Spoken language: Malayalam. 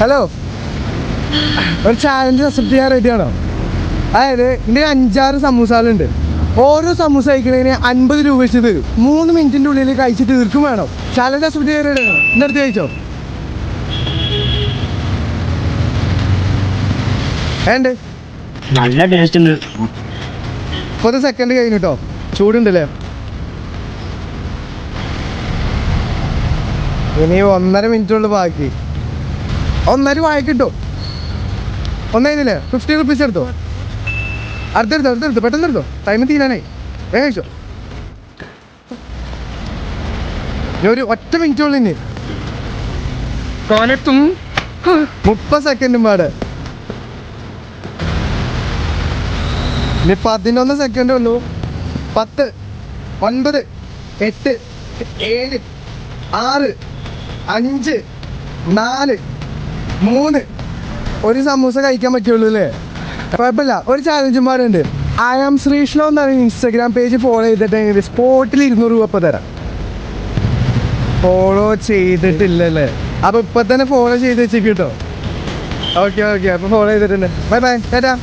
ഹലോ, ഒരു ചാലഞ്ച് അക്സെപ്റ്റ് ചെയ്യാൻ റെഡിയാണോ? അതായത് എൻ്റെ 5-6 സമൂസകളുണ്ട്. ഓരോ സമൂസ കഴിക്കണതിന് 50 രൂപ വെച്ച് തരും. 3 മിനിറ്റിൻ്റെ ഉള്ളിൽ കഴിച്ച് തീർക്കും വേണം. ചാലഞ്ച് അക്സെപ്റ്റ് ചെയ്യാൻ റെഡിയാണോ? എൻ്റെ അടുത്ത് കഴിച്ചോ. ഏണ്ട് നല്ല ടേസ്റ്റ് ഉണ്ട്. 30 സെക്കൻഡ് കഴിഞ്ഞിട്ടോ. ചൂടുണ്ടല്ലേ? ഇനി 1.5 മിനിറ്റുള്ള ബാക്കി. 1.5 വായിക്കിട്ടോ. 1 കഴിഞ്ഞില്ലേ? 50 റുപ്പീസ് എടുത്തോ. അടുത്തെടുത്തോ പെട്ടെന്ന് എടുത്തോ. ടൈം തീരാനായി. വേഗം കഴിച്ചോ. ഒരു 1 മിനിറ്റുള്ള ഇനി 30 സെക്കൻഡും പാട്. ഇനി 11 സെക്കൻഡ് ഉള്ളൂ. 10, 9, 8, 7, 6, 5, 4, 3. ഒരു സമൂസ കഴിക്കാൻ പറ്റുള്ളൂ അല്ലേ? കുഴപ്പമില്ല. ഒരു ചാലഞ്ചും പാടുണ്ട്. ഐ ആം ശ്രീഷ്ണോ എന്നാണ് ഇൻസ്റ്റാഗ്രാം പേജ് ഫോളോ ചെയ്തിട്ട് സ്പോട്ടിൽ 200 രൂപ ഇപ്പം തരാം. ഫോളോ ചെയ്തിട്ടില്ലല്ലേ? അപ്പോൾ ഇപ്പം തന്നെ ഫോളോ ചെയ്ത് വെച്ചേക്ക് കേട്ടോ. ഓക്കെ അപ്പോൾ ഫോളോ ചെയ്തിട്ടുണ്ട്. ബൈ ടാറ്റാ.